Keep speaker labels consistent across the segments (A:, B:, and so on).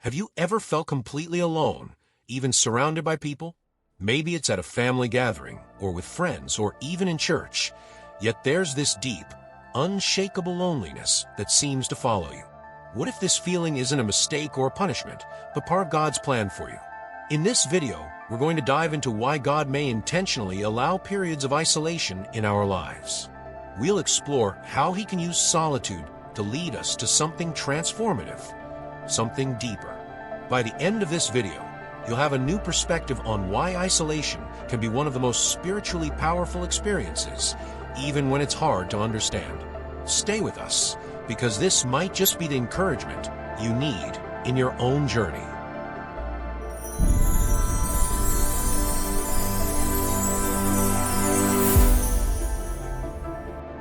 A: Have you ever felt completely alone, even surrounded by people? Maybe it's at a family gathering, or with friends, or even in church. Yet there's this deep, unshakable loneliness that seems to follow you. What if this feeling isn't a mistake or a punishment, but part of God's plan for you? In this video, we're going to dive into why God may intentionally allow periods of isolation in our lives. We'll explore how He can use solitude to lead us to something transformative, something deeper. By the end of this video, you'll have a new perspective on why isolation can be one of the most spiritually powerful experiences, even when it's hard to understand. Stay with us, because this might just be the encouragement you need in your own journey.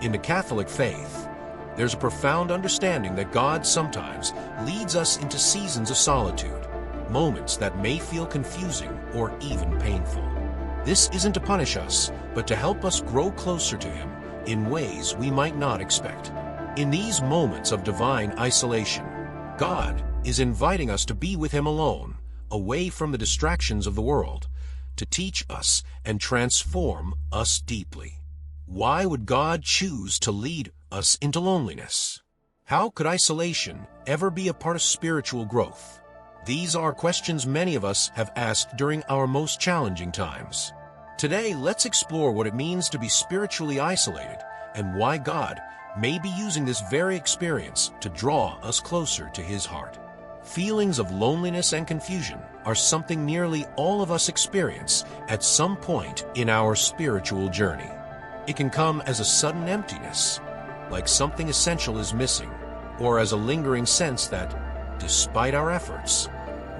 A: In the Catholic faith, there's a profound understanding that God sometimes leads us into seasons of solitude, moments that may feel confusing or even painful. This isn't to punish us, but to help us grow closer to Him in ways we might not expect. In these moments of divine isolation, God is inviting us to be with Him alone, away from the distractions of the world, to teach us and transform us deeply. Why would God choose to lead us into loneliness? How could isolation ever be a part of spiritual growth? These are questions many of us have asked during our most challenging times. Today, let's explore what it means to be spiritually isolated and why God may be using this very experience to draw us closer to His heart. Feelings of loneliness and confusion are something nearly all of us experience at some point in our spiritual journey. It can come as a sudden emptiness, like something essential is missing, or as a lingering sense that, despite our efforts,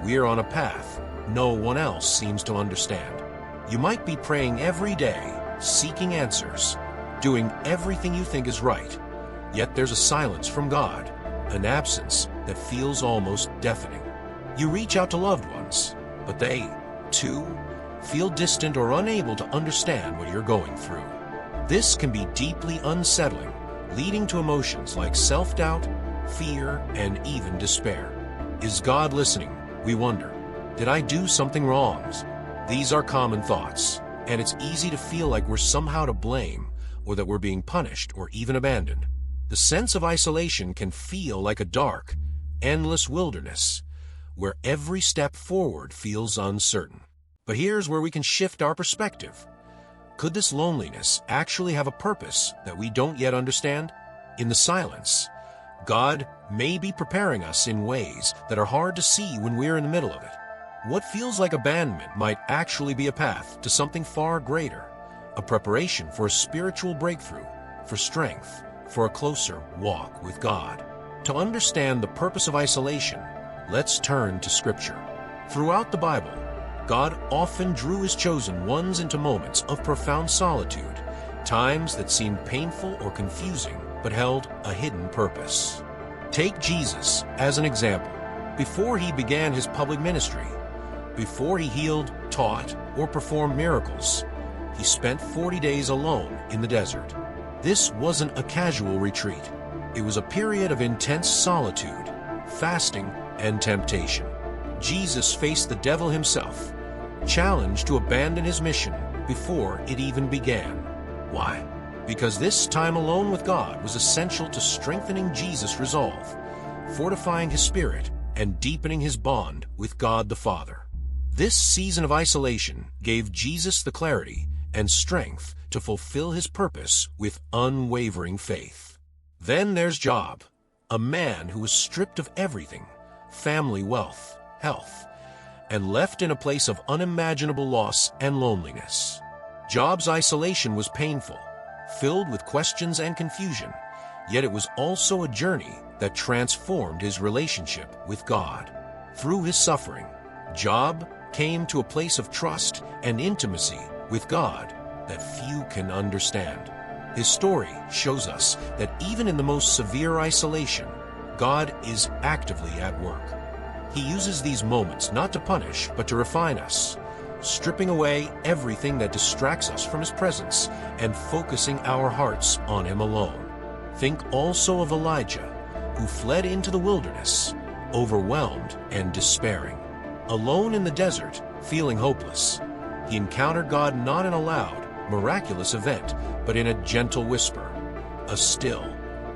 A: we're on a path no one else seems to understand. You might be praying every day, seeking answers, doing everything you think is right, yet there's a silence from God, an absence that feels almost deafening. You reach out to loved ones, but they, too, feel distant or unable to understand what you're going through. This can be deeply unsettling, leading to emotions like self-doubt, fear, and even despair. Is God listening? We wonder. Did I do something wrong? These are common thoughts, and it's easy to feel like we're somehow to blame, or that we're being punished or even abandoned. The sense of isolation can feel like a dark, endless wilderness, where every step forward feels uncertain. But here's where we can shift our perspective. Could this loneliness actually have a purpose that we don't yet understand? In the silence, God may be preparing us in ways that are hard to see when we're in the middle of it. What feels like abandonment might actually be a path to something far greater, a preparation for a spiritual breakthrough, for strength, for a closer walk with God. To understand the purpose of isolation, let's turn to Scripture. Throughout the Bible, God often drew His chosen ones into moments of profound solitude, times that seemed painful or confusing, but held a hidden purpose. Take Jesus as an example. Before He began His public ministry, before He healed, taught, or performed miracles, He spent 40 days alone in the desert. This wasn't a casual retreat. It was a period of intense solitude, fasting, and temptation. Jesus faced the devil himself, challenged to abandon His mission before it even began. Why? Because this time alone with God was essential to strengthening Jesus' resolve, fortifying His spirit, and deepening His bond with God the Father. This season of isolation gave Jesus the clarity and strength to fulfill His purpose with unwavering faith. Then there's Job, a man who was stripped of everything, family, wealth, health, and left in a place of unimaginable loss and loneliness. Job's isolation was painful, filled with questions and confusion, yet it was also a journey that transformed his relationship with God. Through his suffering, Job came to a place of trust and intimacy with God that few can understand. His story shows us that even in the most severe isolation, God is actively at work. He uses these moments not to punish, but to refine us, stripping away everything that distracts us from His presence and focusing our hearts on Him alone. Think also of Elijah, who fled into the wilderness, overwhelmed and despairing. Alone in the desert, feeling hopeless, he encountered God not in a loud, miraculous event, but in a gentle whisper, a still,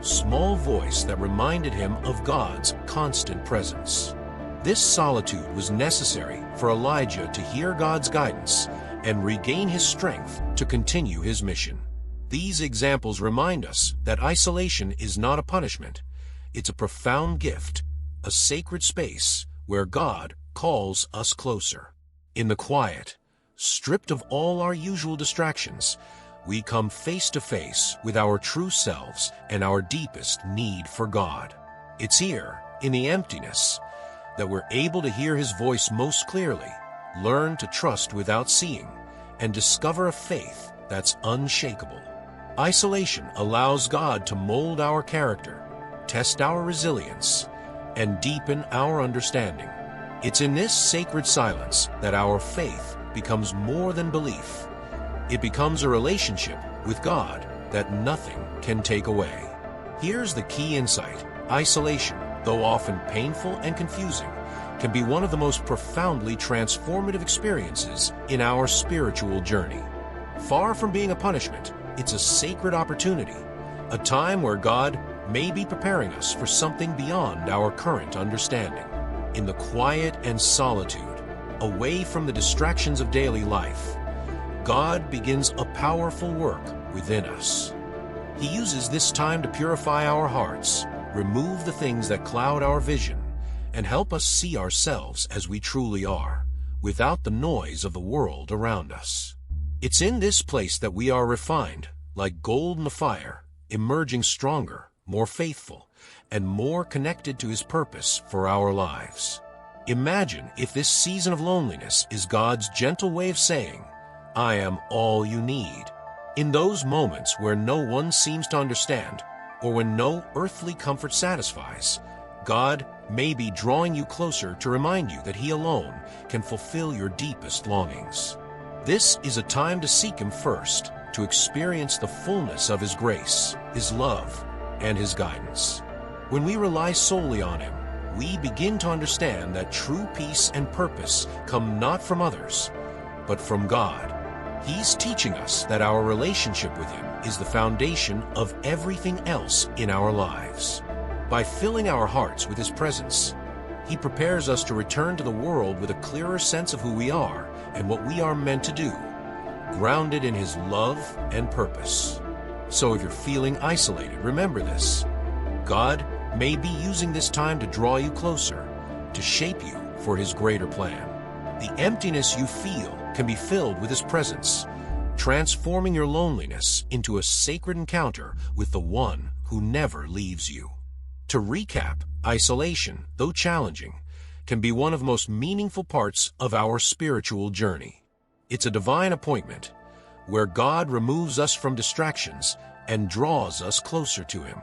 A: small voice that reminded him of God's constant presence. This solitude was necessary for Elijah to hear God's guidance and regain his strength to continue his mission. These examples remind us that isolation is not a punishment. It's a profound gift, a sacred space where God calls us closer. In the quiet, stripped of all our usual distractions, we come face to face with our true selves and our deepest need for God. It's here, in the emptiness, that we're able to hear His voice most clearly, learn to trust without seeing, and discover a faith that's unshakable. Isolation allows God to mold our character, test our resilience, and deepen our understanding. It's in this sacred silence that our faith becomes more than belief. It becomes a relationship with God that nothing can take away. Here's the key insight. Isolation, though often painful and confusing, can be one of the most profoundly transformative experiences in our spiritual journey. Far from being a punishment, it's a sacred opportunity, a time where God may be preparing us for something beyond our current understanding. In the quiet and solitude, away from the distractions of daily life, God begins a powerful work within us. He uses this time to purify our hearts, remove the things that cloud our vision, and help us see ourselves as we truly are, without the noise of the world around us. It's in this place that we are refined, like gold in the fire, emerging stronger, more faithful, and more connected to His purpose for our lives. Imagine if this season of loneliness is God's gentle way of saying, "I am all you need." In those moments where no one seems to understand, or when no earthly comfort satisfies, God may be drawing you closer to remind you that He alone can fulfill your deepest longings. This is a time to seek Him first, to experience the fullness of His grace, His love, and His guidance. When we rely solely on Him, we begin to understand that true peace and purpose come not from others, but from God. He's teaching us that our relationship with Him is the foundation of everything else in our lives. By filling our hearts with His presence, He prepares us to return to the world with a clearer sense of who we are and what we are meant to do, grounded in His love and purpose. So if you're feeling isolated, remember this. God may be using this time to draw you closer, to shape you for His greater plan. The emptiness you feel can be filled with His presence, transforming your loneliness into a sacred encounter with the One who never leaves you. To recap, isolation, though challenging, can be one of the most meaningful parts of our spiritual journey. It's a divine appointment where God removes us from distractions and draws us closer to Him.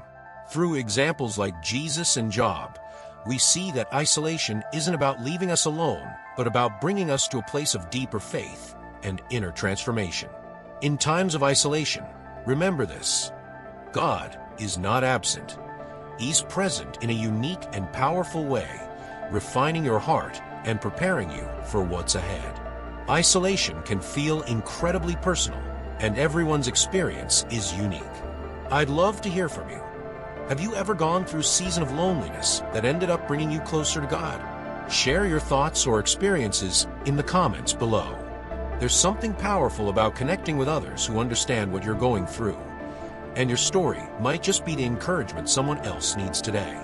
A: Through examples like Jesus and Job, we see that isolation isn't about leaving us alone, but about bringing us to a place of deeper faith and inner transformation. In times of isolation, remember this: God is not absent. He's present in a unique and powerful way, refining your heart and preparing you for what's ahead. Isolation can feel incredibly personal, and everyone's experience is unique. I'd love to hear from you. Have you ever gone through a season of loneliness that ended up bringing you closer to God? Share your thoughts or experiences in the comments below. There's something powerful about connecting with others who understand what you're going through, and your story might just be the encouragement someone else needs today.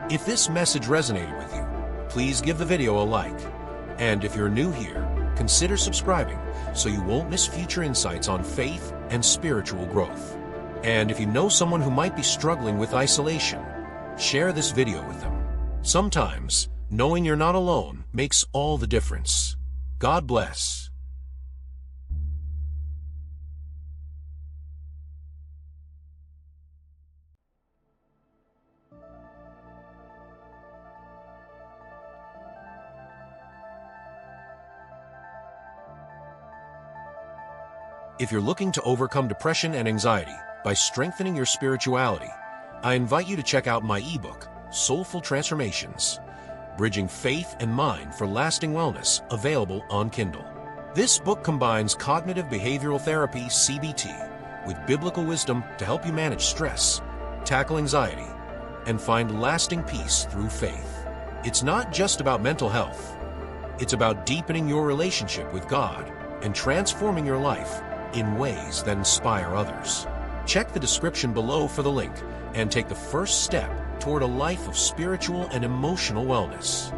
A: If this message resonated with you, please give the video a like. And if you're new here, consider subscribing so you won't miss future insights on faith and spiritual growth. And if you know someone who might be struggling with isolation, share this video with them. Sometimes, knowing you're not alone makes all the difference. God bless. If you're looking to overcome depression and anxiety by strengthening your spirituality, I invite you to check out my ebook, Soulful Transformations. Bridging Faith and Mind for Lasting Wellness, available on Kindle. This book combines cognitive behavioral therapy, CBT, with biblical wisdom to help you manage stress, tackle anxiety, and find lasting peace through faith. It's not just about mental health. It's about deepening your relationship with God and transforming your life in ways that inspire others. Check the description below for the link and take the first step toward a life of spiritual and emotional wellness.